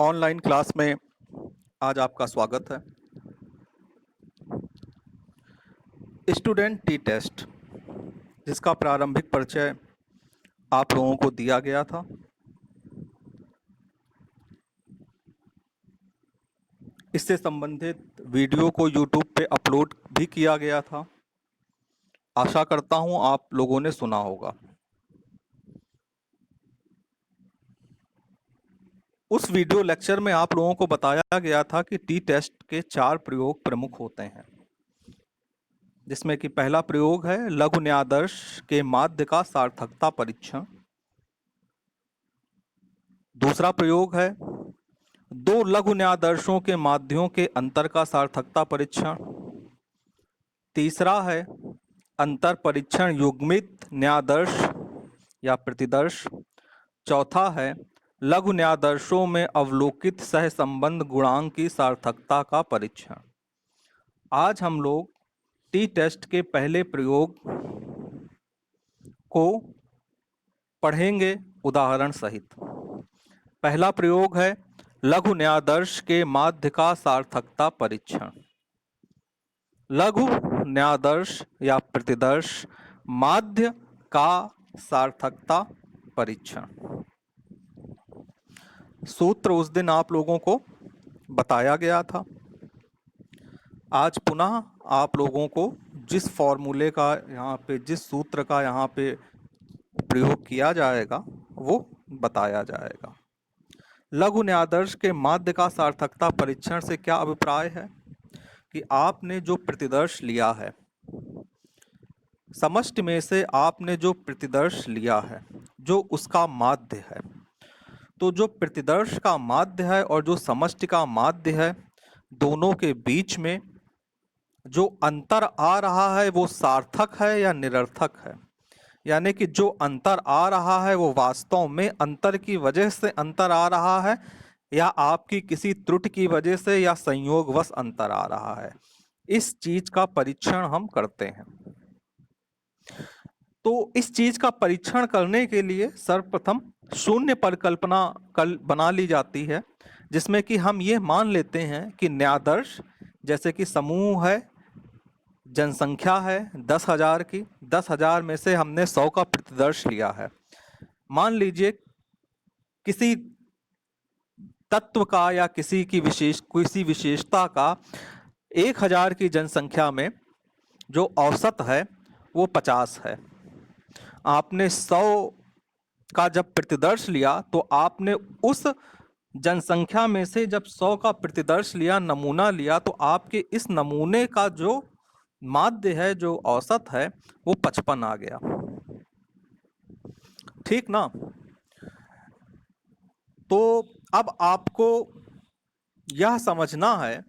Online class में आज आपका स्वागत है। स्टूडेंट टी टेस्ट, जिसका प्रारंभिक परिचय आप लोगों को दिया गया था। इससे संबंधित वीडियो को यूट्यूब पे अपलोड भी किया गया था। आशा करता हूं आप लोगों ने सुना होगा। उस वीडियो लेक्चर में आप लोगों को बताया गया था कि टी टेस्ट के 4 प्रयोग प्रमुख होते हैं, जिसमें कि पहला प्रयोग है लघु न्यायादर्श के माध्य का सार्थकता परीक्षण। दूसरा प्रयोग है दो लघु न्यायादर्शों के माध्यों के अंतर का सार्थकता परीक्षण। तीसरा है अंतर परीक्षण युग्मित न्यायादर्श या प्रतिदर्श। चौथा है लघु न्यायादर्शों में अवलोकित सहसंबंध गुणांक की सार्थकता का परीक्षण। आज हम लोग टी टेस्ट के पहले प्रयोग को पढ़ेंगे उदाहरण सहित। पहला प्रयोग है लघु न्यायादर्श के माध्य का सार्थकता परीक्षण। लघु न्यायादर्श या प्रतिदर्श माध्य का सार्थकता परीक्षण। सूत्र उस दिन आप लोगों को बताया गया था। आज पुनः आप लोगों को जिस फॉर्मूले का यहाँ पे, जिस सूत्र का यहाँ पे प्रयोग किया जाएगा वो बताया जाएगा। लघु न्यायादर्श के माध्य का सार्थकता परीक्षण से क्या अभिप्राय है कि आपने जो प्रतिदर्श लिया है, समष्टि में से आपने जो प्रतिदर्श लिया है, जो उसका माध्य है, तो जो प्रतिदर्श का माध्य है और जो समष्टि का माध्य है, दोनों के बीच में जो अंतर आ रहा है वो सार्थक है या निरर्थक है। यानी कि जो अंतर आ रहा है वो वास्तव में अंतर की वजह से अंतर आ रहा है या आपकी किसी त्रुटि की वजह से या संयोगवश अंतर आ रहा है। इस चीज का परीक्षण हम करते हैं। तो इस चीज का परीक्षण करने के लिए सर्वप्रथम शून्य परिकल्पना बना ली जाती है, जिसमें कि हम ये मान लेते हैं कि न्यायादर्श जैसे कि समूह है, जनसंख्या है 10,000 की, 10,000 में से हमने 100 का प्रतिदर्श लिया है। मान लीजिए किसी तत्व का या किसी विशेषता का 1,000 की जनसंख्या में जो औसत है वो 50 है। आपने 100 का जब प्रतिदर्श लिया तो आपने उस जनसंख्या में से जब 100 का प्रतिदर्श लिया, नमूना लिया, तो आपके इस नमूने का जो माध्य है, जो औसत है, वो 55 आ गया। ठीक ना? तो अब आपको यह समझना है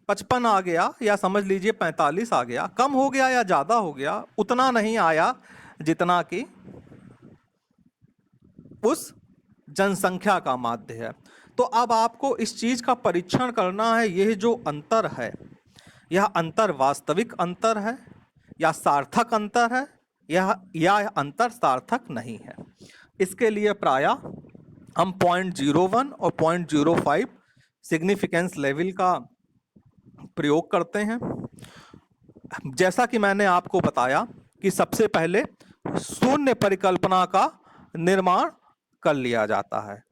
55 आ गया या समझ लीजिए 45 आ गया, कम हो गया या ज्यादा हो गया, उतना नहीं आया जितना कि उस जनसंख्या का माध्य है। तो अब आपको इस चीज का परीक्षण करना है, यह जो अंतर है, यह अंतर वास्तविक अंतर है या सार्थक अंतर है या अंतर सार्थक नहीं है। इसके लिए प्रायः हम 0.01 और 0.05 सिग्निफिकेंस लेवल का प्रयोग करते हैं। जैसा कि मैंने आपको बताया कि सबसे पहले शून्य परिकल्पना का निर्माण कर लिया जाता है।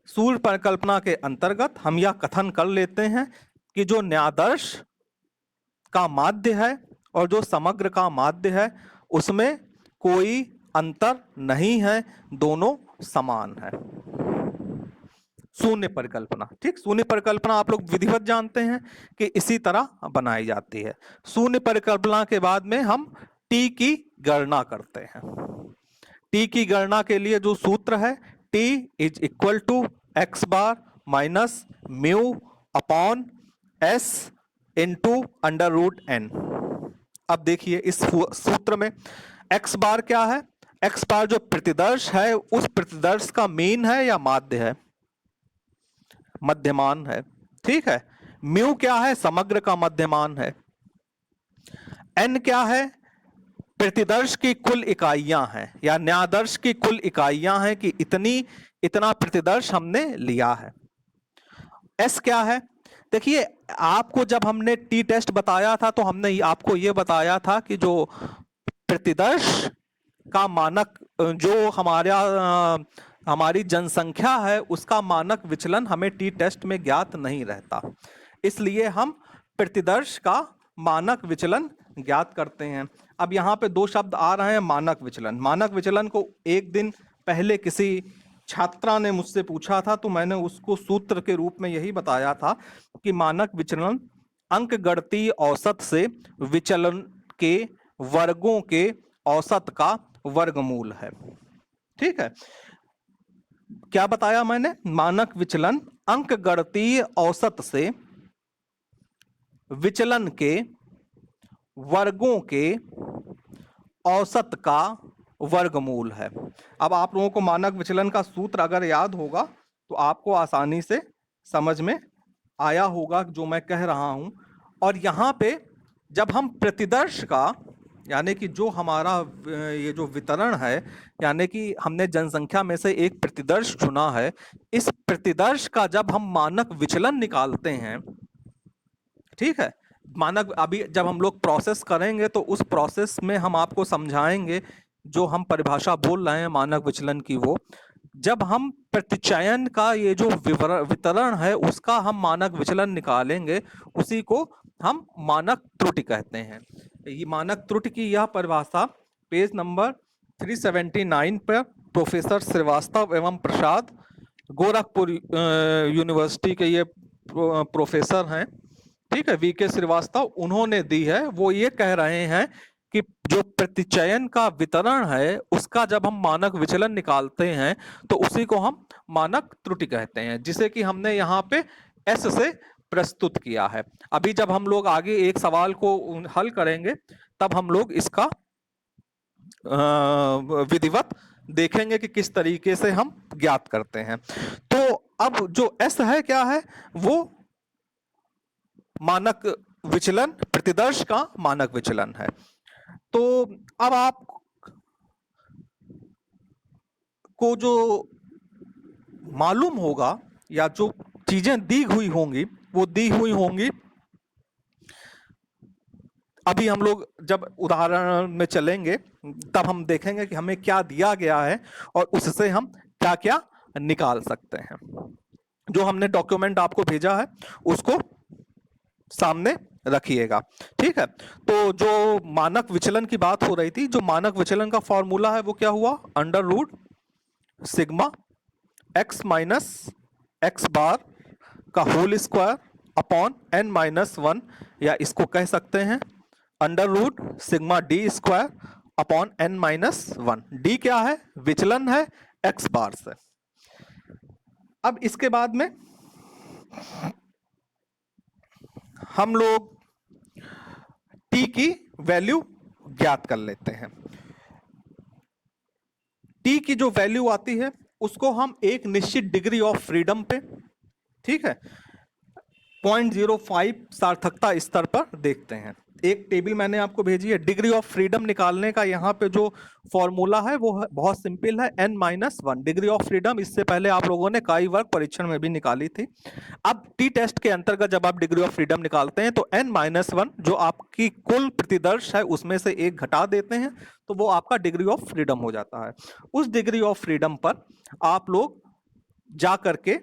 शून्य परिकल्पना के अंतर्गत हम यह कथन कर लेते हैं कि जो न्यायादर्श का माध्य है और जो समग्र का माध्य है उसमें कोई अंतर नहीं है, दोनों समान है। शून्य परिकल्पना, ठीक। शून्य परिकल्पना आप लोग विधिवत जानते हैं कि इसी तरह बनाई जाती है। शून्य परिकल्पना के बाद में हम टी की गणना करते हैं। टी की गणना के लिए जो सूत्र है, t is equal to x bar minus mu upon s into under root n. अब देखिए इस सूत्र में एक्स बार क्या है? एक्स बार जो प्रतिदर्श है उस प्रतिदर्श का मीन है या माध्य है? मध्यमान है, ठीक है। म्यू क्या है? समग्र का मध्यमान है। एन क्या है? प्रतिदर्श की कुल इकाइयां हैं या न्यायादर्श की कुल इकाइयां हैं कि इतना प्रतिदर्श हमने लिया है। एस क्या है? देखिए, आपको जब हमने टी टेस्ट बताया था तो हमने आपको ये बताया था कि जो प्रतिदर्श का मानक, जो हमारी जनसंख्या है उसका मानक विचलन हमें टी टेस्ट में ज्ञात नहीं रहता, इसलिए हम प्रतिदर्श का मानक विचलन ज्ञात करते हैं। अब यहाँ पे दो शब्द आ रहे हैं, मानक विचलन। मानक विचलन को एक दिन पहले किसी छात्रा ने मुझसे पूछा था, तो मैंने उसको सूत्र के रूप में यही बताया था कि मानक विचलन अंकगणितीय औसत से विचलन के वर्गों के औसत का वर्गमूल है। ठीक है, क्या बताया मैंने? मानक विचलन अंकगणितीय औसत से विचलन के वर्गों के औसत का वर्गमूल है। अब आप लोगों को मानक विचलन का सूत्र अगर याद होगा तो आपको आसानी से समझ में आया होगा जो मैं कह रहा हूं। और यहाँ पे जब हम प्रतिदर्श का, यानी कि जो हमारा ये जो वितरण है, यानी कि हमने जनसंख्या में से एक प्रतिदर्श चुना है, इस प्रतिदर्श का जब हम मानक विचलन निकालते हैं, ठीक है, मानक अभी जब हम लोग प्रोसेस करेंगे तो उस प्रोसेस में हम आपको समझाएंगे जो हम परिभाषा बोल रहे हैं मानक विचलन की, वो जब हम प्रतिचयन का ये जो वितरण है उसका हम मानक विचलन निकालेंगे, उसी को हम मानक त्रुटि कहते हैं। ये मानक त्रुटि की यह परिभाषा पेज नंबर 379 पर प्रोफेसर श्रीवास्तव एवं प्रसाद, गोरखपुर यूनिवर्सिटी के ये प्रोफेसर हैं, ठीक है, वीके श्रीवास्तव, उन्होंने दी है। वो ये कह रहे हैं कि जो प्रतिचयन का वितरण है उसका जब हम मानक विचलन निकालते हैं तो उसी को हम मानक त्रुटि कहते हैं, जिसे कि हमने यहाँ पे एस से प्रस्तुत किया है। अभी जब हम लोग आगे एक सवाल को हल करेंगे तब हम लोग इसका विधिवत देखेंगे कि किस तरीके से हम ज्ञात करते हैं। तो अब जो एस है क्या है? वो मानक विचलन, प्रतिदर्श का मानक विचलन है। तो अब आप को जो मालूम होगा या जो चीजें दी हुई होंगी वो दी हुई होंगी, अभी हम लोग जब उदाहरण में चलेंगे तब हम देखेंगे कि हमें क्या दिया गया है और उससे हम क्या क्या निकाल सकते हैं। जो हमने डॉक्यूमेंट आपको भेजा है उसको सामने रखिएगा, ठीक है। तो जो मानक विचलन की बात हो रही थी, जो मानक विचलन का फॉर्मूला है वो क्या हुआ? Under root sigma x minus x bar का whole square upon n minus one, या इसको कह सकते हैं under root sigma d square upon n minus one. D क्या है? विचलन है एक्स बार से। अब इसके बाद में हम लोग टी की वैल्यू ज्ञात कर लेते हैं। टी की जो वैल्यू आती है उसको हम एक निश्चित डिग्री ऑफ फ्रीडम पे, ठीक है, 0.05 सार्थकता स्तर पर देखते हैं। एक टेबल मैंने आपको भेजी है। डिग्री ऑफ फ्रीडम निकालने का यहाँ पे जो फॉर्मूला है वो बहुत सिंपल है, n-1 डिग्री ऑफ फ्रीडम। इससे पहले आप लोगों ने काई वर्ग परीक्षण में भी निकाली थी। अब टी टेस्ट के अंतर्गत जब आप डिग्री ऑफ फ्रीडम निकालते हैं तो n-1 जो आपकी कुल प्रतिदर्श है उसमें से एक घटा देते हैं तो वो आपका डिग्री ऑफ फ्रीडम हो जाता है। उस डिग्री ऑफ फ्रीडम पर आप लोग जा करके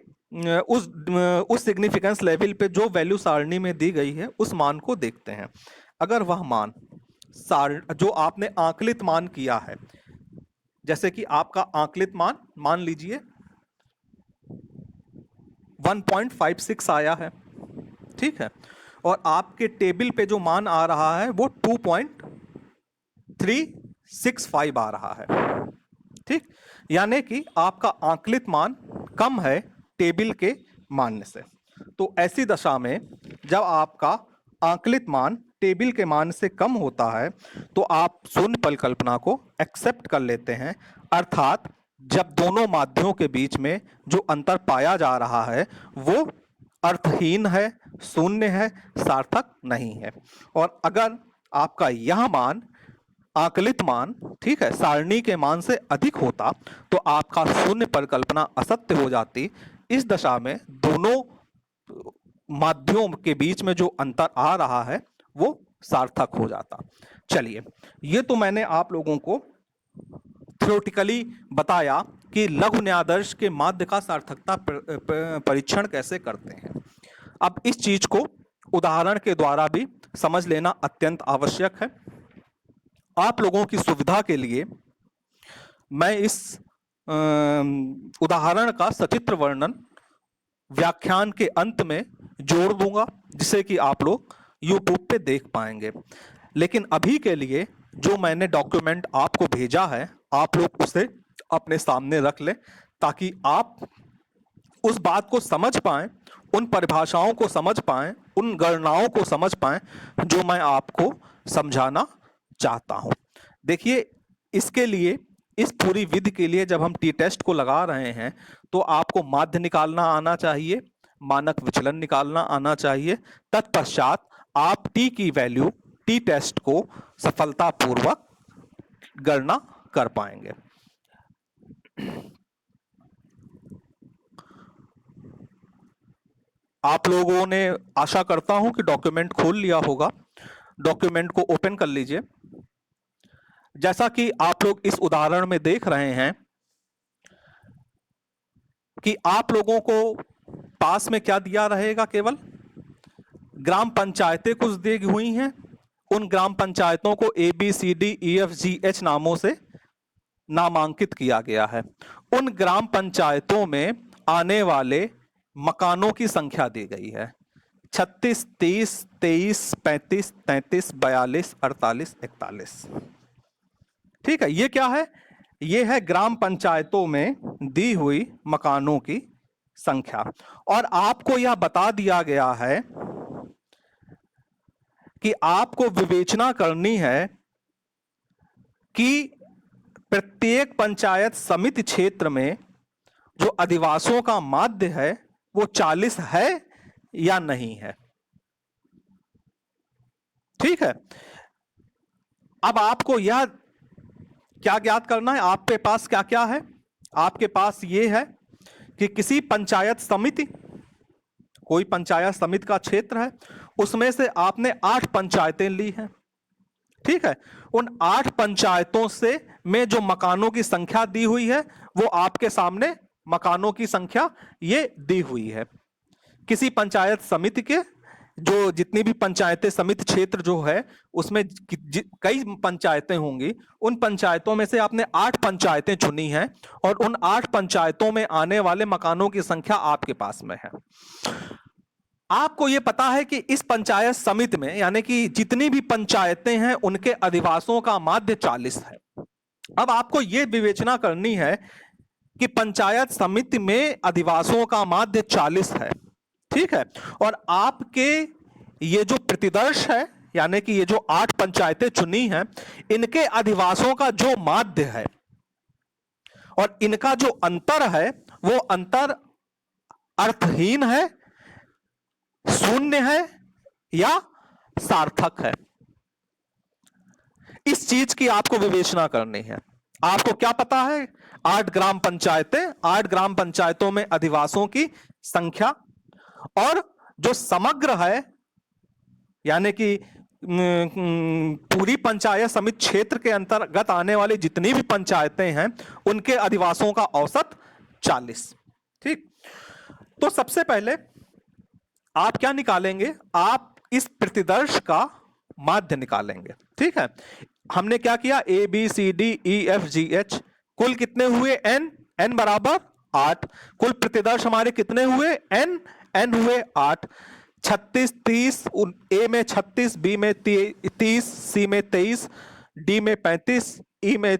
उस सिग्निफिकेंस लेवल पे जो वैल्यू सारणी में दी गई है उस मान को देखते हैं। अगर वह मान जो आपने आंकलित मान किया है, जैसे कि आपका आंकलित मान मान लीजिए 1.56 आया है, ठीक है, और आपके टेबल पे जो मान आ रहा है वो 2.365 आ रहा है, ठीक, यानी कि आपका आंकलित मान कम है टेबल के मान से। तो ऐसी दशा में जब आपका आंकलित मान टेबल के मान से कम होता है तो आप शून्य परिकल्पना को एक्सेप्ट कर लेते हैं, अर्थात जब दोनों माध्यों के बीच में जो अंतर पाया जा रहा है वो अर्थहीन है, शून्य है, सार्थक नहीं है। और अगर आपका यह मान आकलित मान, ठीक है, सारणी के मान से अधिक होता तो आपका शून्य परिकल्पना असत्य हो जाती। इस दशा में दोनों माध्यमों के बीच में जो अंतर आ रहा है वो सार्थक हो जाता। चलिए, ये तो मैंने आप लोगों को थ्योरेटिकली बताया कि लघु न्यायाधीश के माध्य का सार्थकता परीक्षण कैसे करते हैं। अब इस चीज को उदाहरण के द्वारा भी समझ लेना अत्यंत आवश्यक है। आप लोगों की सुविधा के लिए मैं इस उदाहरण का सचित्र वर्णन व्याख्यान के अंत में जोड़ दूंगा, जिसे कि आप लोग YouTube पे देख पाएंगे। लेकिन अभी के लिए जो मैंने डॉक्यूमेंट आपको भेजा है, आप लोग उसे अपने सामने रख लें, ताकि आप उस बात को समझ पाएं, उन परिभाषाओं को समझ पाएं, उन गणनाओं को समझ पाएं जो मैं आपको समझाना चाहता हूं। देखिए, इसके लिए, इस पूरी विधि के लिए जब हम टी टेस्ट को लगा रहे हैं तो आपको माध्य निकालना आना चाहिए, मानक विचलन निकालना आना चाहिए। तत्पश्चात आप टी की वैल्यू, टी टेस्ट को सफलतापूर्वक गणना कर पाएंगे। आप लोगों ने, आशा करता हूं कि डॉक्यूमेंट खोल लिया होगा। डॉक्यूमेंट को ओपन कर लीजिए। जैसा कि आप लोग इस उदाहरण में देख रहे हैं कि आप लोगों को पास में क्या दिया रहेगा, केवल ग्राम पंचायतें कुछ दी हुई हैं। उन ग्राम पंचायतों को ABCDEFGH नामों से नामांकित किया गया है। उन ग्राम पंचायतों में आने वाले मकानों की संख्या दी गई है 36, 30, 23, 35, 33, 42, 48, 41। ठीक है, ये क्या है? ये है ग्राम पंचायतों में दी हुई मकानों की संख्या। और आपको यह बता दिया गया है कि आपको विवेचना करनी है कि प्रत्येक पंचायत समिति क्षेत्र में जो अधिवासों का माध्य है वो 40 है या नहीं है। ठीक है, अब आपको यह क्या ज्ञात करना है? आपके पास क्या क्या है? आपके पास ये है कि किसी पंचायत समिति, कोई पंचायत समिति का क्षेत्र है, उसमें से आपने 8 पंचायतें ली हैं। ठीक है, उन 8 पंचायतों से में जो मकानों की संख्या दी हुई है वो आपके सामने मकानों की संख्या ये दी हुई है। किसी पंचायत समिति के जो जितनी भी पंचायतें समिति क्षेत्र जो है उसमें कई पंचायतें होंगी, उन पंचायतों में से आपने 8 पंचायतें चुनी हैं और उन 8 पंचायतों में आने वाले मकानों की संख्या आपके पास में है। आपको यह पता है कि इस पंचायत समिति में, यानी कि जितनी भी पंचायतें हैं उनके अधिवासों का माध्य 40 है। अब आपको यह विवेचना करनी है कि पंचायत समिति में अधिवासों का माध्य 40 है। ठीक है, और आपके ये जो प्रतिदर्श है, यानी कि ये जो 8 पंचायतें चुनी हैं, इनके अधिवासों का जो माध्य है और इनका जो अंतर है वो अंतर अर्थहीन है, शून्य है या सार्थक है। इस चीज की आपको विवेचना करनी है। आपको क्या पता है? 8 ग्राम पंचायतें, 8 ग्राम पंचायतों में अधिवासों की संख्या और जो समग्र है, यानी कि पूरी पंचायत समिति क्षेत्र के अंतर्गत आने वाली जितनी भी पंचायतें हैं उनके अधिवासों का औसत 40। ठीक, तो सबसे पहले आप क्या निकालेंगे? आप इस प्रतिदर्श का माध्य निकालेंगे। ठीक है, हमने क्या किया? ABCDEFGH कुल कितने हुए? n बराबर 8। कुल प्रतिदर्श हमारे कितने हुए? n हुए 8। 36, 30, A में 36, B में 30, C में 23, D में 35, E में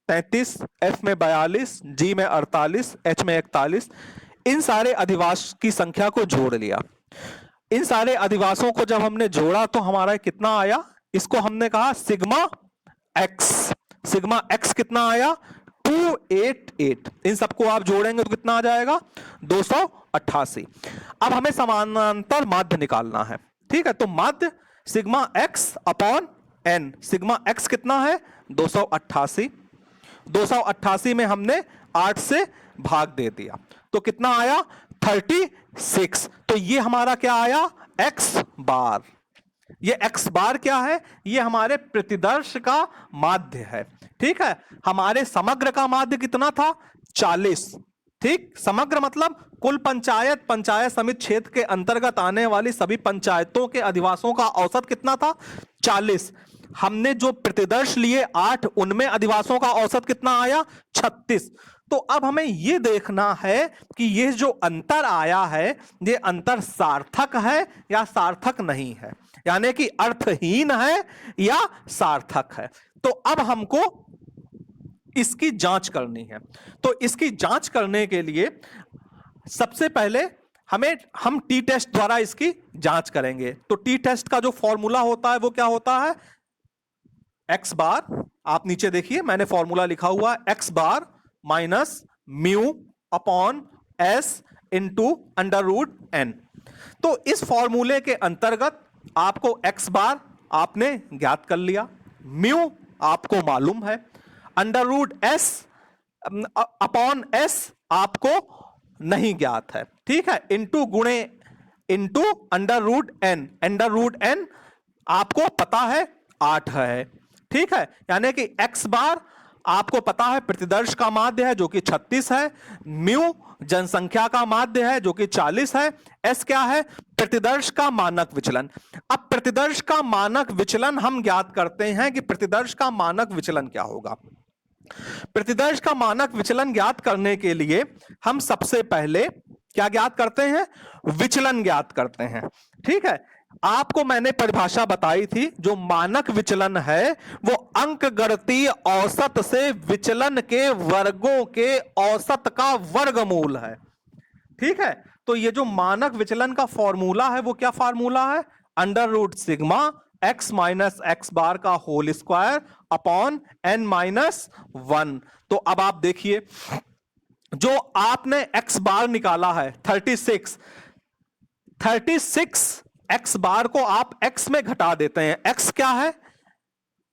33, F में 42, G में 48, H में 41। इन सारे अधिवास की संख्या को जोड़ लिया। इन सारे अधिवासों को जब हमने जोड़ा तो हमारा कितना आया? इसको हमने कहा सिग्मा x। सिग्मा x कितना आया? 288। इन सबको आप जोड़ेंगे तो कितना आ जाएगा? 288। अब हमें समानांतर माध्य निकालना है। ठीक है, तो माध्य sigma x upon n। Sigma x कितना है? 288। 288 में हमने 8 से भाग दे दिया तो कितना आया? 39। 6। तो ये हमारा क्या आया, x बार। ये x बार क्या है, ये हमारे प्रतिदर्श का माध्य है। ठीक है, हमारे समग्र का माध्य कितना था, 40। ठीक, समग्र मतलब कुल पंचायत, पंचायत समिति क्षेत्र के अंतर्गत आने वाली सभी पंचायतों के अधिवासों का औसत कितना था, 40। हमने जो प्रतिदर्श लिए 8, उनमें अधिवासों का औसत कितना आया, 36। तो अब हमें यह देखना है कि यह जो अंतर आया है, ये अंतर सार्थक है या सार्थक नहीं है, यानी कि अर्थहीन है या सार्थक है। तो अब हमको इसकी जांच करनी है। तो इसकी जांच करने के लिए सबसे पहले हम टी टेस्ट द्वारा इसकी जांच करेंगे। तो टी टेस्ट का जो फॉर्मूला होता है वो क्या होता है, एक्स बार, आप नीचे देखिए मैंने फॉर्मूला लिखा हुआ है, x bar minus mu upon s into under root n. तो इस फॉर्मूले के अंतर्गत आपको एक्स बार आपने ज्ञात कर लिया, म्यू आपको मालूम है, under root s upon s आपको नहीं ज्ञात है। ठीक है, इंटू गुणे into under root n, under root n आपको पता है 8 है। ठीक है, यानी कि एक्स बार आपको पता है प्रतिदर्श का माध्य है जो कि 36 है, म्यू जनसंख्या का माध्य है जो कि 40 है, एस क्या है, प्रतिदर्श का मानक विचलन। अब प्रतिदर्श का मानक विचलन हम ज्ञात करते हैं कि प्रतिदर्श का मानक विचलन क्या होगा। प्रतिदर्श का मानक विचलन ज्ञात करने के लिए हम सबसे पहले क्या ज्ञात करते हैं, विचलन ज्ञात करते हैं। ठीक है, आपको मैंने परिभाषा बताई थी, जो मानक विचलन है वो अंकगणितीय औसत से विचलन के वर्गों के औसत का वर्गमूल है। ठीक है, तो ये जो मानक विचलन का फॉर्मूला है वो क्या फॉर्मूला है, under root sigma x minus x bar का whole square upon n minus 1। तो अब आप देखिए, जो आपने एक्स बार निकाला है 36 एक्स बार को आप एक्स में घटा देते हैं। एक्स क्या है,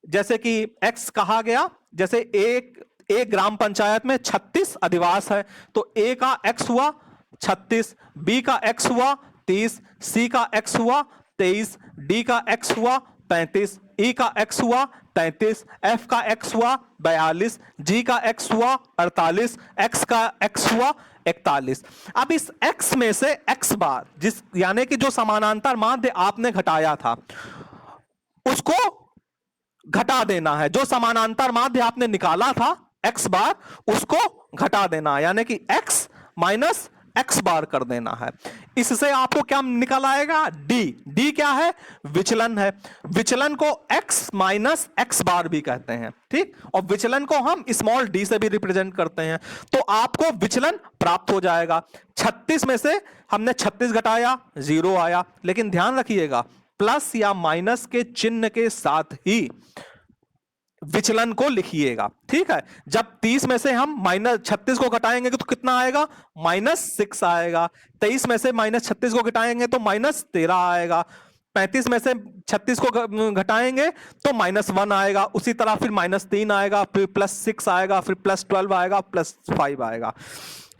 जैसे कि एक्स कहा गया, जैसे एक ग्राम पंचायत में 36 अधिवास है, तो ए का एक्स हुआ 36, बी का एक्स हुआ 30, सी का एक्स हुआ 23, डी का एक्स हुआ 35, ई का एक्स हुआ 33, एफ का एक्स हुआ 42, जी का एक्स हुआ 48, एक्स का एक्स हुआ 41। अब इस x में से x बार, जिस यानी कि जो समानांतर माध्य आपने घटाया था उसको घटा देना है, जो समानांतर माध्य आपने निकाला था x बार उसको घटा देना है, यानी कि x माइनस x बार कर देना है। इससे आपको क्या निकल आएगा, d। d क्या है, विचलन है। विचलन को x माइनस x बार भी कहते हैं। ठीक, और विचलन को हम स्मॉल d से भी रिप्रेजेंट करते हैं। तो आपको विचलन प्राप्त हो जाएगा। 36 में से हमने 36 घटाया, 0 आया, लेकिन ध्यान रखिएगा प्लस या माइनस के चिन्ह के साथ ही विचलन को लिखिएगा। ठीक है, जब 30 में से हम माइनस 36 को घटाएंगे तो कितना आएगा, -6 आएगा। 23 में से -36 को घटाएंगे तो -13 आएगा। 35 में से 36 को घटाएंगे तो -1 आएगा। उसी तरह फिर -3 आएगा, फिर +6 आएगा, फिर +12 आएगा, +5 आएगा।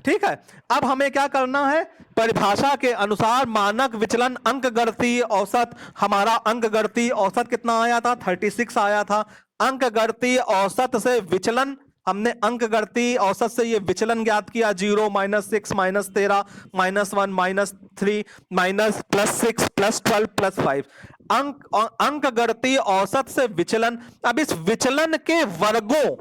ठीक है, अब हमें क्या करना है, परिभाषा के अनुसार मानक विचलन अंकगणितीय औसत, हमारा अंकगणितीय औसत कितना आया था, 36 आया था। अंकगणितीय औसत से विचलन, हमने अंकगणितीय औसत से ये विचलन ज्ञात किया, 0 -6 -13 -1 -3 +6 +12 +5। अंकगणितीय औसत से विचलन। अब इस विचलन के वर्गों,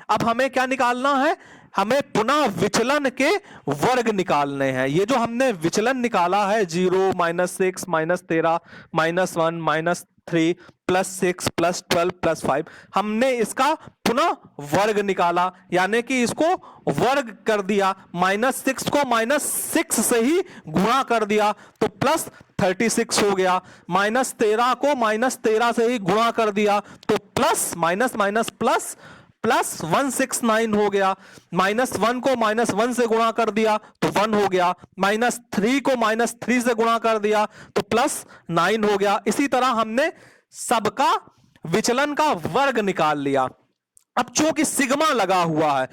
अब हमें क्या निकालना है, हमें पुनः विचलन के वर्ग निकालने हैं। ये जो हमने विचलन निकाला है 0 -6 -13 -1 -3 +6 +12 +5, हमने इसका पुनः वर्ग निकाला, यानी कि इसको वर्ग कर दिया। -6 को -6 से ही गुणा कर दिया तो +36 हो गया। -13 को -13 से ही गुणा कर दिया तो प्लस माइनस माइनस प्लस +169 हो गया। -1 को -1 से गुणा कर दिया तो 1 हो गया। -3 को -3 से गुणा कर दिया तो +9 हो गया। इसी तरह हमने सबका विचलन का वर्ग निकाल लिया। अब चूंकि सिग्मा लगा हुआ है,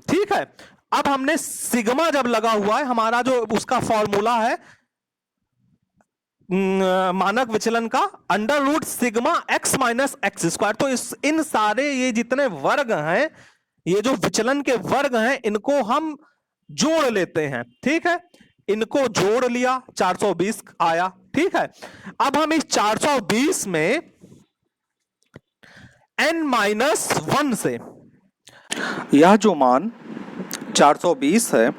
ठीक है, अब हमने सिग्मा जब लगा हुआ है, हमारा जो उसका फॉर्मूला है मानक विचलन का under root sigma x minus x square. तो इन सारे ये जितने वर्ग हैं, ये जो विचलन के वर्ग हैं, इनको हम जोड़ लेते हैं। ठीक है, इनको जोड़ लिया, 420 आया। ठीक है, अब हम इस 420 में n-1 से, यह जो मान 420 है,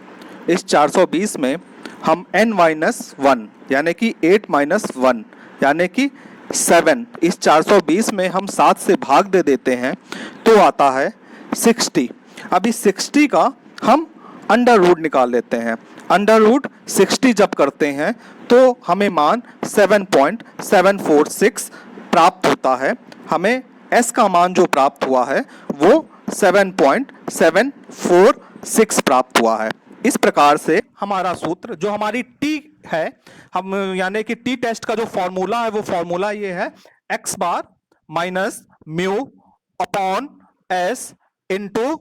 इस 420 में हम n-1 यानी कि 8-1 यानी कि 7, इस 420 में हम 7 से भाग दे देते हैं तो आता है 60। अब इस 60 का हम अंडर रूट निकाल लेते हैं। अंडर रूट 60 जब करते हैं तो हमें मान 7.746 प्राप्त होता है। हमें s का मान जो प्राप्त हुआ है वो 7.746 प्राप्त हुआ है। इस प्रकार से हमारा सूत्र, जो हमारी t है, हम यानी कि t टेस्ट का जो फॉर्मूला है, वो फॉर्मूला ये है x bar minus mu upon s into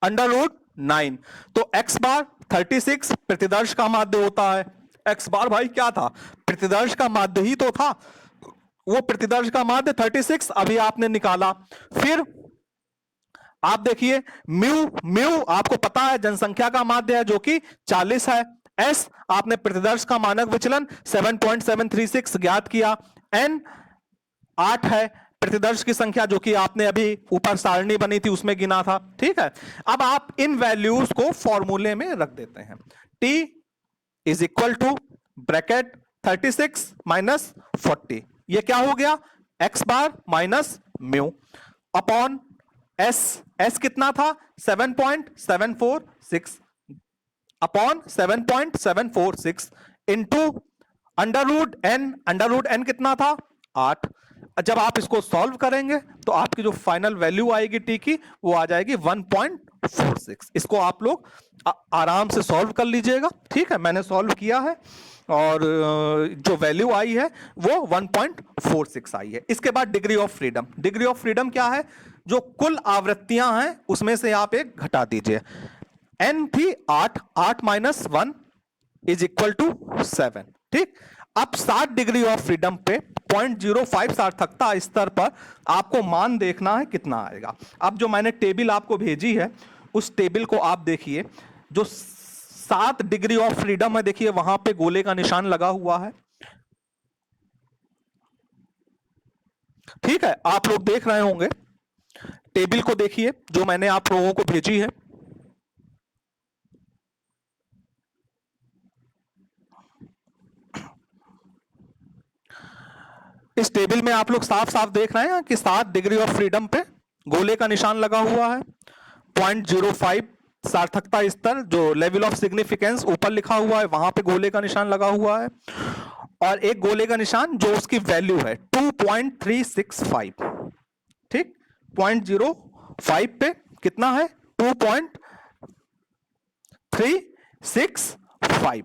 under root 9। तो x बार 36 प्रतिदर्श का माध्य होता है। x बार भाई क्या था? प्रतिदर्श का माध्य ही तो था। वो प्रतिदर्श का माध्य 36 अभी आपने निकाला। फिर आप देखिए म्यू आपको पता है जनसंख्या का माध्य है जो कि 40 है। s आपने प्रतिदर्श का मानक विचलन 7.736 ज्ञात किया। n 8 है प्रतिदर्श की संख्या, जो कि आपने अभी ऊपर सारणी बनी थी उसमें गिना था। ठीक है, अब आप इन वैल्यूज को फॉर्मूले में रख देते हैं। t is equal to bracket 36 minus 40, ये क्या हो गया? x bar minus mu upon s कितना था? 7.746 upon 7.746 into under root n कितना था? 8। जब आप इसको सॉल्व करेंगे तो आपकी जो फाइनल वैल्यू आएगी टी की, वो आ जाएगी 1.46। इसको आप लोग आराम से सॉल्व कर लीजिएगा। ठीक है, मैंने सॉल्व किया है और जो वैल्यू आई है वो 1.46 आई है। इसके बाद degree of freedom. Degree of freedom क्या है? जो कुल आवृत्तियां हैं उसमें से आप एक घटा दीजिए। n थी 8 माइनस 1 इज इक्वल टू 7। ठीक, अब 60 डिग्री ऑफ फ्रीडम पे 0.05 सार्थकता स्तर पर आपको मान देखना है कितना आएगा। अब जो मैंने टेबल आपको भेजी है, उस टेबल को आप देखिए। जो 7 डिग्री ऑफ फ्रीडम है, देखिए वहां पे गोले का निशान लगा हुआ है। ठीक है, आप लोग देख रहे होंगे। टेबल को देखिए जो मैंने आप लोगों को भेजी है। इस टेबल में आप लोग साफ साफ देख रहे हैं कि 7 डिग्री ऑफ फ्रीडम पे गोले का निशान लगा हुआ है। 0.05 सार्थकता स्तर, जो लेवल ऑफ सिग्निफिकेंस ऊपर लिखा हुआ है, वहां पे गोले का निशान लगा हुआ है। और एक गोले का निशान जो उसकी वैल्यू है 2.365। ठीक, 0.05 पे कितना है? 2.365।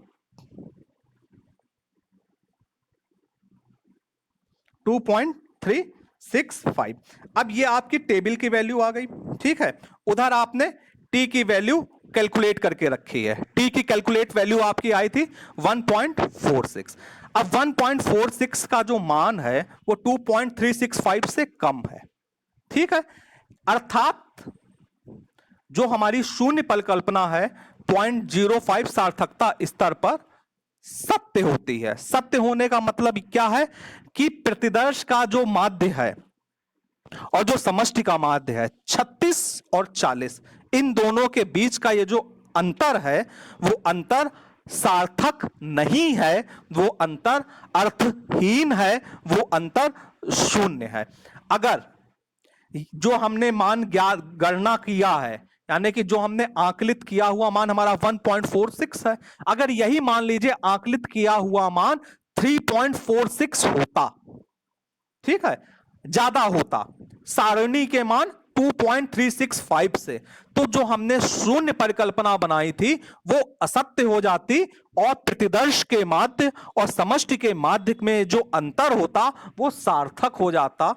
2.365। अब ये आपकी टेबल की वैल्यू आ गई। ठीक है, उधर आपने टी की वैल्यू कैलकुलेट करके रखी है। टी की कैलकुलेट वैल्यू आपकी आई थी 1.46। अब 1.46 का जो मान है वो 2.365 से कम है। ठीक है, अर्थात जो हमारी शून्य परिकल्पना है 0.05 सार्थकता स्तर पर सत्य होती है। सत्य होने का मतलब क्या है कि प्रतिदर्श का जो माध्य है और जो समष्टि का माध्य है 36 और 40, इन दोनों के बीच का ये जो अंतर है, वो अंतर सार्थक नहीं है, वो अंतर अर्थहीन है, वो अंतर शून्य है। अगर जो हमने मान गणना किया है, यानी कि जो हमने आकलित किया हुआ मान हमारा 1.46 है, अगर यही मान लीजिए आकलित किया हुआ मान 3.46 होता, ठीक है, ज्यादा होता सारणी के मान 2.365 से, तो जो हमने शून्य परिकल्पना बनाई थी वो असत्य हो जाती और प्रतिदर्श के माध्य और समष्टि के माध्य में जो अंतर होता वो सार्थक हो जाता।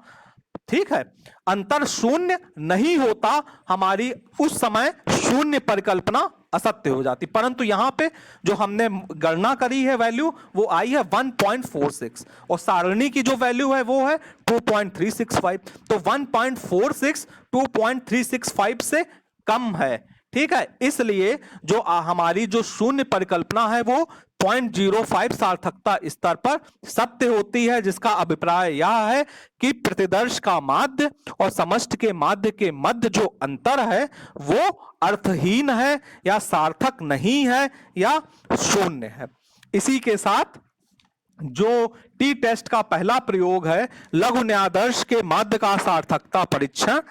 ठीक है, अंतर शून्य नहीं होता, हमारी उस समय शून्य परिकल्पना असत्य हो जाती। परंतु यहां पे जो हमने गणना करी है वैल्यू वो आई है 1.46 और सारणी की जो वैल्यू है वो है 2.365। तो 1.46 2.365 से कम है, ठीक है। इसलिए जो हमारी जो शून्य परिकल्पना है वो 0.05 सार्थकता स्तर पर सत्य होती है, जिसका अभिप्राय यह है कि प्रतिदर्श का माध्य और समष्टि के माध्य के मध्य जो अंतर है वो अर्थहीन है या सार्थक नहीं है या शून्य है। इसी के साथ जो टी टेस्ट का पहला प्रयोग है लघु न्यायाधीश के माध्य का सार्थकता परीक्षण,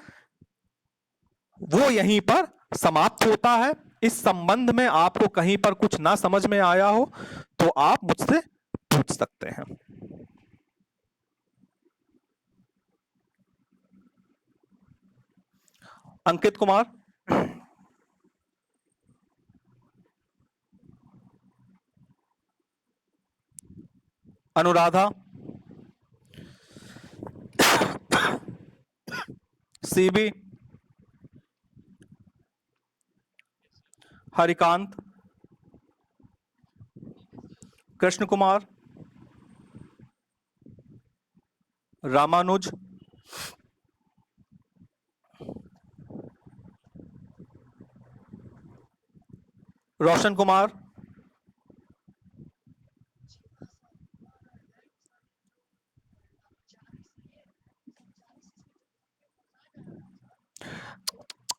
वो यहीं पर समाप्त होता है। इस संबंध में आपको कहीं पर कुछ ना समझ में आया हो तो आप मुझसे पूछ सकते हैं। अंकित कुमार, अनुराधा, सीबी, हरिकांत, कृष्ण कुमार, रामानुज, रोशन कुमार,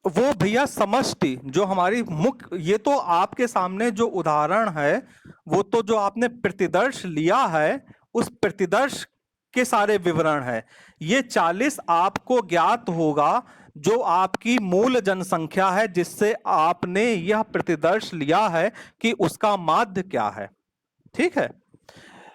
वो भैया समष्टि जो हमारी मुख्य, ये तो आपके सामने जो उदाहरण है वो तो जो आपने प्रतिदर्श लिया है उस प्रतिदर्श के सारे विवरण है। ये 40 आपको ज्ञात होगा जो आपकी मूल जनसंख्या है जिससे आपने यह प्रतिदर्श लिया है कि उसका माध्य क्या है, ठीक है।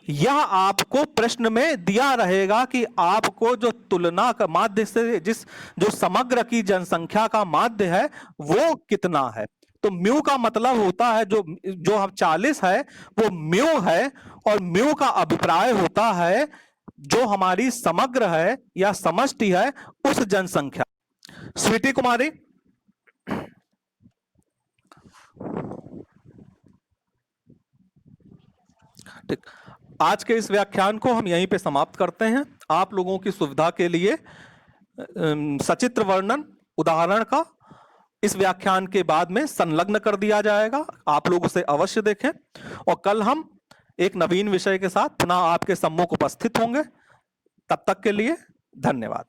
यह आपको प्रश्न में दिया रहेगा कि आपको जो तुलना का माध्य से जिस जो समग्र की जनसंख्या का माध्य है वो कितना है। तो म्यू का मतलब होता है जो जो हम 40 है वो म्यू है, और म्यू का अभिप्राय होता है जो हमारी समग्र है या समष्टि है उस जनसंख्या। स्वीटी कुमारी, ठीक। आज के इस व्याख्यान को हम यहीं पे समाप्त करते हैं। आप लोगों की सुविधा के लिए सचित्र वर्णन उदाहरण का इस व्याख्यान के बाद में संलग्न कर दिया जाएगा। आप लोग उसे अवश्य देखें और कल हम एक नवीन विषय के साथ पुनः आपके सम्मुख उपस्थित होंगे। तब तक के लिए धन्यवाद।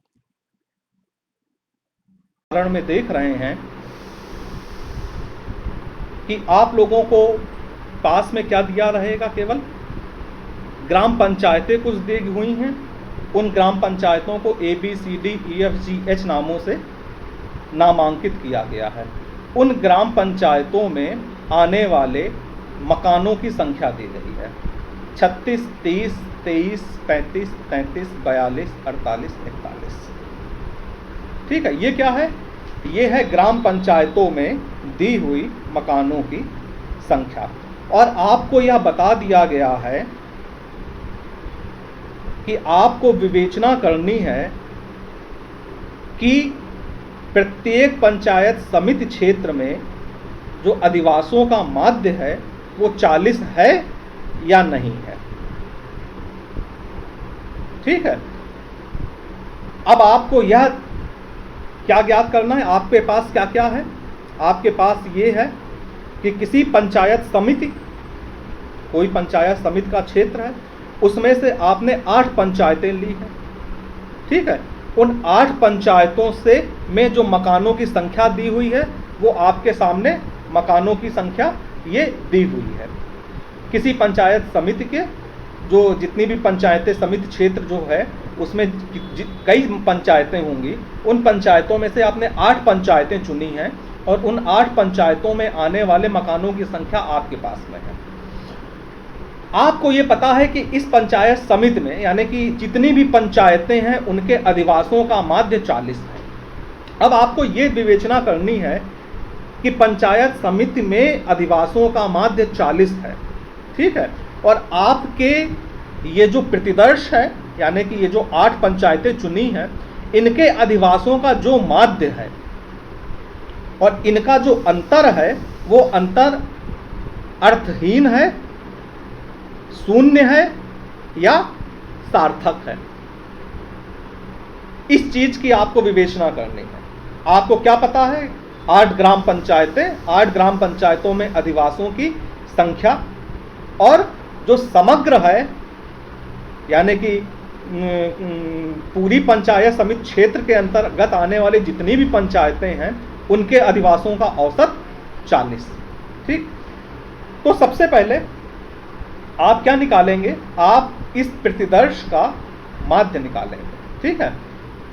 उदाहरण में देख रहे हैं कि आप लोगों को पास में क्या दिया रहेगा, केवल ग्राम पंचायतें कुछ दी हुई हैं। उन ग्राम पंचायतों को ABCDEFGH नामों से नामांकित किया गया है। उन ग्राम पंचायतों में आने वाले मकानों की संख्या दी गई है 36, 30, 23, 35, 33, 42, 48, 41। ठीक है, ये क्या है? ये है ग्राम पंचायतों में दी हुई मकानों की संख्या। और आपको यह बता दिया गया है कि आपको विवेचना करनी है कि प्रत्येक पंचायत समिति क्षेत्र में जो अधिवासों का माध्य है वो 40 है या नहीं है। ठीक है, अब आपको यह क्या ज्ञात करना है? आपके पास क्या क्या है? आपके पास ये है कि किसी पंचायत समिति, कोई पंचायत समिति का क्षेत्र है, उसमें से आपने 8 पंचायतें ली हैं। ठीक है, उन 8 पंचायतों से में जो मकानों की संख्या दी हुई है वो आपके सामने मकानों की संख्या ये दी हुई है। किसी पंचायत समिति के जो जितनी भी पंचायतें समिति क्षेत्र जो है उसमें कई पंचायतें होंगी, उन पंचायतों में से आपने 8 पंचायतें चुनी हैं और उन 8 पंचायतों में आने वाले मकानों की संख्या आपके पास में है। आपको ये पता है कि इस पंचायत समिति में यानी कि जितनी भी पंचायतें हैं उनके अधिवासों का माध्य 40 है। अब आपको ये विवेचना करनी है कि पंचायत समिति में अधिवासों का माध्य 40 है। ठीक है, और आपके ये जो प्रतिदर्श है यानी कि ये जो 8 पंचायतें चुनी हैं इनके अधिवासों का जो माध्य है और इनका जो अंतर है वो अंतर अर्थहीन है, शून्य है या सार्थक है। इस चीज की आपको विवेचना करनी है। आपको क्या पता है, 8 ग्राम पंचायतें, 8 ग्राम पंचायतों में अधिवासियों की संख्या और जो समग्र है यानी कि पूरी पंचायत समिति क्षेत्र के अंतर्गत आने वाली जितनी भी पंचायतें हैं उनके अधिवासियों का औसत 40। ठीक, तो सबसे पहले आप क्या निकालेंगे, आप इस प्रतिदर्श का माध्य निकालेंगे। ठीक है,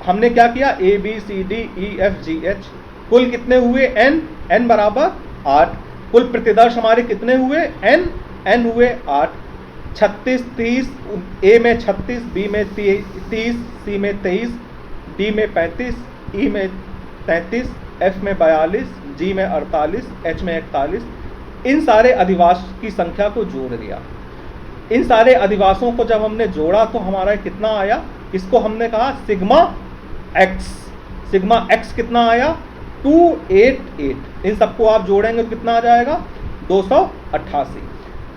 हमने क्या किया, A B C D E F G H कुल कितने हुए n बराबर 8। कुल प्रतिदर्श हमारे कितने हुए n हुए 8। 36 30, A में 36, B में 30, C में 23, D में 35, E में 33, F में 42, G में 48, H में 41। इन सारे अधिवास की संख्या को जोड़ दिया। इन सारे अधिवासों को जब हमने जोड़ा तो हमारा कितना आया, इसको हमने कहा सिग्मा x कितना आया 288। इन सबको आप जोड़ेंगे तो कितना आ जाएगा 288।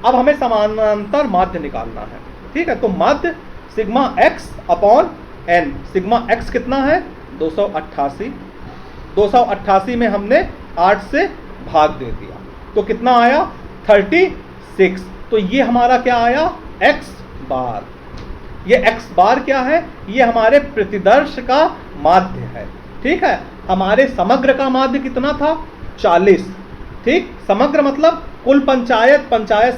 अब हमें समानांतर माध्य निकालना है। ठीक है, तो माध्य sigma x upon n, sigma x कितना है 288। 288 में हमने 8 से भाग दे दिया तो कितना आया 36। तो ये हमारा क्या आया x बार। ये x बार क्या है, ये हमारे प्रतिदर्श का माध्य है। ठीक है, हमारे समग्र का माध्य कितना था 40। ठीक, समग्र मतलब कुल पंचायत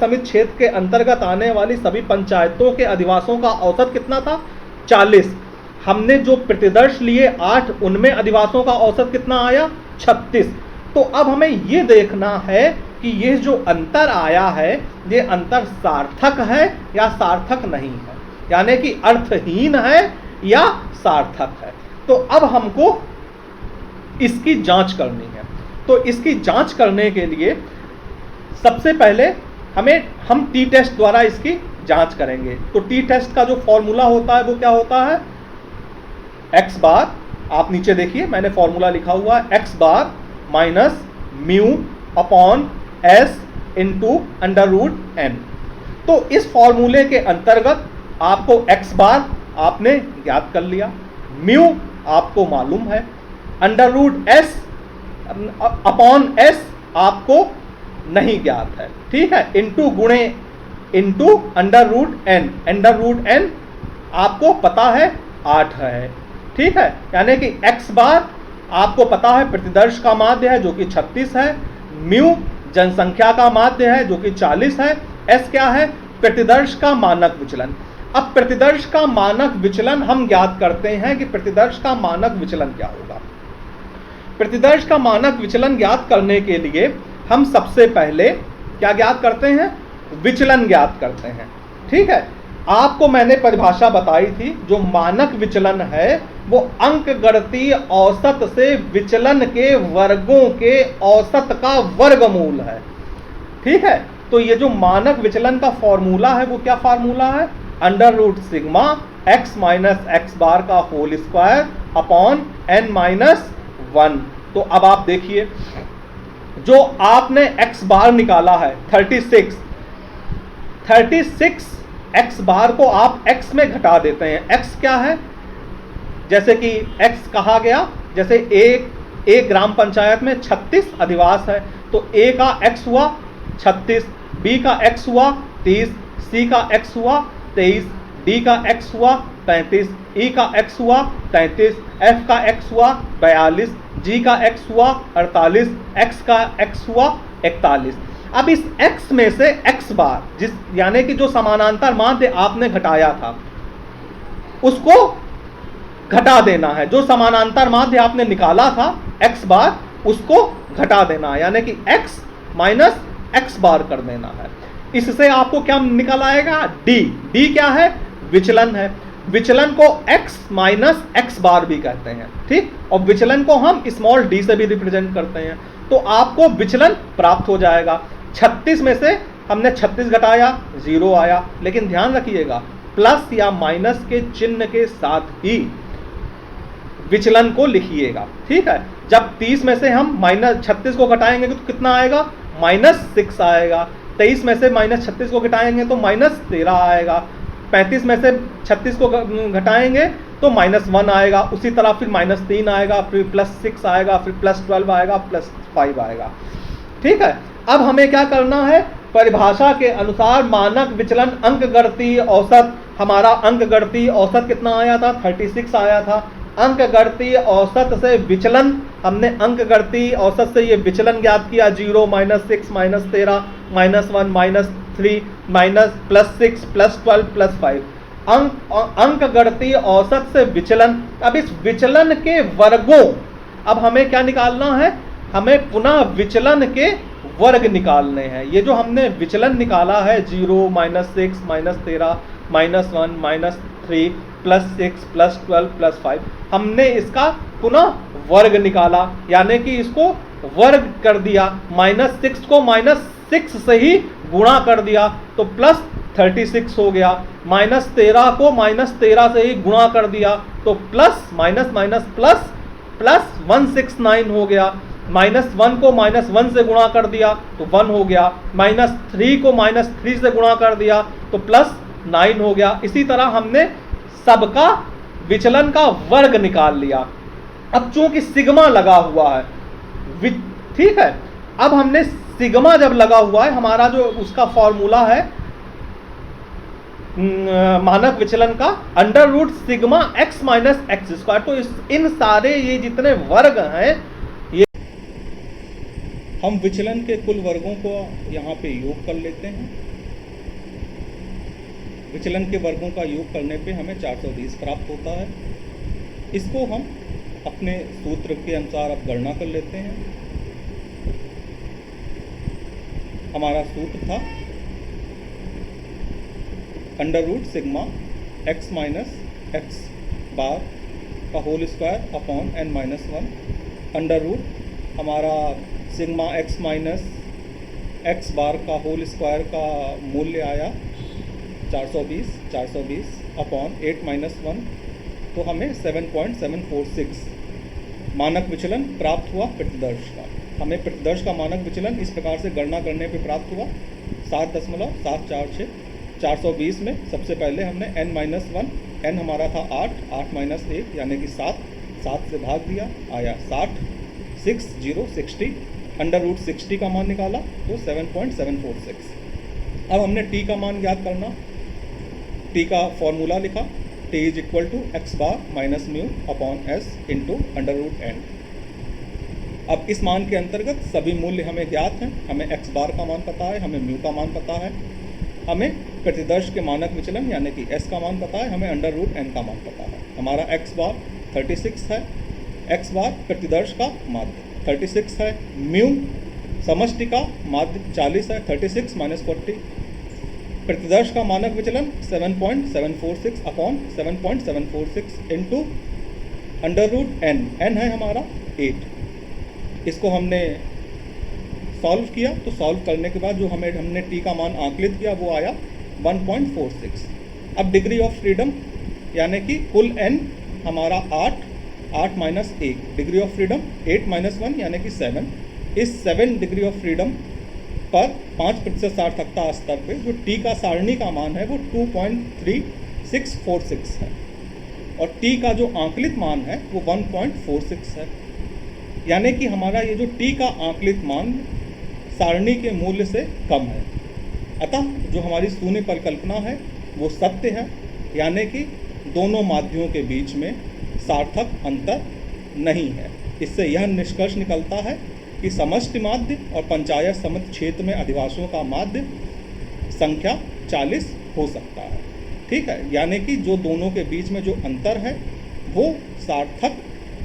समिति क्षेत्र के अंतर्गत आने वाली सभी पंचायतों के अधिवासियों का औसत कितना था 40। हमने जो प्रतिदर्श लिए 8, उनमें अधिवासियों का औसत कितना आया 36। तो अब हमें ये देखना है कि ये जो अंतर आया है ये अंतर सार्थक है या सार्थक नहीं है, यानी कि अर्थहीन है या सार्थक है। तो अब हमको इसकी जांच करनी है। तो इसकी जांच करने के लिए सबसे पहले हम टी टेस्ट द्वारा इसकी जांच करेंगे। तो टी टेस्ट का जो फॉर्मूला होता है वो क्या होता है, x बार, आप नीचे देखिए मैंने फॉर्मूला लिखा हुआ है, x bar minus mu upon s into under root n। तो इस फॉर्मूले के अंतर्गत आपको x बार आपने ज्ञात कर लिया, म्यू आपको मालूम है, under root s upon s आपको नहीं ज्ञात है। ठीक है, इंटू गुणे इंटू अंडर रूट n आपको पता है 8 है। ठीक है, यानी कि x बार आपको पता है प्रतिदर्श का माध्य है जो कि 36 है, म्यू जनसंख्या का माध्य है जो कि 40 है, s क्या है प्रतिदर्श का मानक विचलन। अब प्रतिदर्श का मानक विचलन हम ज्ञात करते हैं कि प्रतिदर्श का मानक विचलन क्या होगा। प्रतिदर्श का मानक विचलन ज्ञात करने के लिए हम सबसे पहले क्या ज्ञात करते हैं, विचलन ज्ञात करते हैं। ठीक है, आपको मैंने परिभाषा बताई थी, जो मानक विचलन है वो अंकगणितीय औसत से विचलन के वर्गों के औसत का वर्गमूल है। ठीक है, तो ये जो मानक विचलन का फॉर्मूला है वो क्या फॉर्मूला है, under root sigma x minus x bar का whole square upon n minus 1। तो अब आप देखिए जो आपने x बार निकाला है 36 x बार को आप x में घटा देते हैं। x क्या है, जैसे कि x कहा गया, जैसे एक ग्राम पंचायत में 36 अधिवास है तो a का x हुआ 36, b का x हुआ 30, c का x हुआ 23, d का x हुआ 35, e का x हुआ 33, f का x हुआ 42, g का x हुआ 48, x का x हुआ 41। अब इस x में से x बार जिस यानी कि जो समानांतर माध्य आपने घटाया था उसको घटा देना है, जो समानांतर माध्य आपने निकाला था x बार उसको घटा देना है, यानी कि x माइनस x बार कर देना है। इससे आपको क्या निकल आएगा, d क्या है, विचलन है। विचलन को x माइनस एक्स बार भी कहते हैं। ठीक, और विचलन को हम स्मॉल d से भी रिप्रेजेंट करते हैं। तो आपको विचलन प्राप्त हो जाएगा। 36 में से हमने 36 घटाया 0 आया, लेकिन ध्यान रखिएगा प्लस या माइनस के चिन्ह के साथ ही विचलन को लिखिएगा। ठीक है, जब 30 में से हम -36 को घटाएंगे तो कितना आएगा, -6 आएगा। 23 में से -36 को घटाएंगे तो -13 आएगा। 35 में से 36 को घटाएंगे तो -1 आएगा। उसी तरह फिर -3 आएगा, फिर +6 आएगा, फिर +12 आएगा, +5 आएगा। ठीक है, अब हमें क्या करना है, परिभाषा के अनुसार मानक विचलन अंकगणितीय औसत, हमारा अंकगणितीय औसत कितना आया था, 36 आया था। अंकगणितीय औसत से विचलन, हमने अंकगणितीय औसत से ये विचलन ज्ञात किया, 0 -6 -13 -1 -3 +6 +12 +5। अंकगणितीय औसत से विचलन, अब इस विचलन के वर्गों, अब हमें क्या निकालना है, हमें पुनः विचलन के वर्ग निकालने हैं। ये जो हमने विचलन निकाला है 0 -6 -13 -1 -3 +6 +12 +5, हमने इसका पुनः वर्ग निकाला, यानी कि इसको वर्ग कर दिया। -6 को -6 से ही गुणा कर दिया तो +36 हो गया। -13 को -13 से ही गुणा कर दिया तो प्लस माइनस माइनस प्लस +169 हो गया। -1 को -1 से गुणा कर दिया तो 1 हो गया। -3 को -3 से गुणा कर दिया तो +9 हो गया। इसी तरह हमने सबका विचलन का वर्ग निकाल लिया। अब चूंकि सिग्मा लगा हुआ है, ठीक है, अब हमने सिग्मा जब लगा हुआ है, हमारा जो उसका फॉर्मूला है मानक विचलन का √सिग्मा x - x²। तो इन सारे ये जितने वर्ग हैं, ये हम विचलन के कुल वर्गों को यहाँ पे योग कर लेते हैं। विचलन के वर्गों का योग करने पे हमें 420 प्राप्त होता है। इसको हम अपने सूत्र के अनुसार अब गणना कर लेते हैं। हमारा सूत्र था √सिग्मा x - x बार का होल स्क्वायर अपॉन n-1 √ हमारा सिग्मा x - x बार का होल स्क्वायर का मूल्य आया 420 अपॉन 8-1, तो हमें 7.746 मानक विचलन प्राप्त हुआ प्रतिदर्श का। हमें प्रतिदर्श का मानक विचलन इस प्रकार से गणना करने पे प्राप्त हुआ 7.746। 420 में सबसे पहले हमने n-1, n हमारा था 8 -1 यानी कि 7 से भाग दिया, आया 60 60 √60 का मान निकाला तो 7.746। अब हमने t का मान ज्ञात करना, t का फॉर्मूला लिखा, t = x बार - mu upon s into √n। अब इस मान के अंतर्गत सभी मूल्य हमें ज्ञात हैं। हमें x बार का मान पता है, हमें म्यू का मान पता है, हमें प्रतिदर्श के मानक विचलन यानी कि s का मान पता है, हमें √n का मान पता है। हमारा x बार 36 है, x बार प्रतिदर्श का माध्य 36 है, म्यू समष्टि का माध्य 40 है, 36 - 40। प्रतिदर्श का मानक विचलन 7.746 अपॉन 7.746 इंटू √n, n है हमारा 8। इसको हमने सॉल्व किया, तो सॉल्व करने के बाद जो हमने t का मान आंकलित किया वो आया 1.46। अब डिग्री ऑफ फ्रीडम यानी कि कुल n हमारा 8 -1, डिग्री ऑफ फ्रीडम 8 - 1 यानी कि 7। इस 7 डिग्री ऑफ फ्रीडम पर 5% सार्थकता स्तर पे जो t का सारणी का मान है वो 2.3646 है और t का जो आंकलित मान है वो 1.46 है। यानी कि हमारा ये जो t का आंकलित मान सारणी के मूल्य से कम है। अतः जो हमारी शून्य परिकल्पना है वो सत्य है, यानी कि दोनों माध्यों के बीच में सार्थक अंतर नहीं है। इससे यह निष्कर्ष निकलता है कि समष्टि माध्य और पंचायत समिति क्षेत्र में अधिवासियों का माध्य संख्या 40 हो सकता है। ठीक है, यानी कि जो दोनों के बीच में जो अंतर है वो सार्थक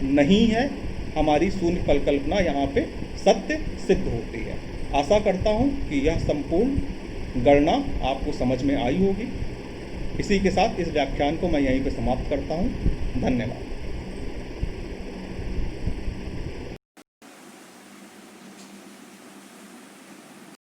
नहीं है। हमारी शून्य परिकल्पना यहाँ पे सत्य सिद्ध होती है। आशा करता हूँ कि यह संपूर्ण गणना आपको समझ में आई होगी। इसी के साथ इस व्याख्यान को मैं यहीं पे समाप्त करता हूँ। धन्यवाद।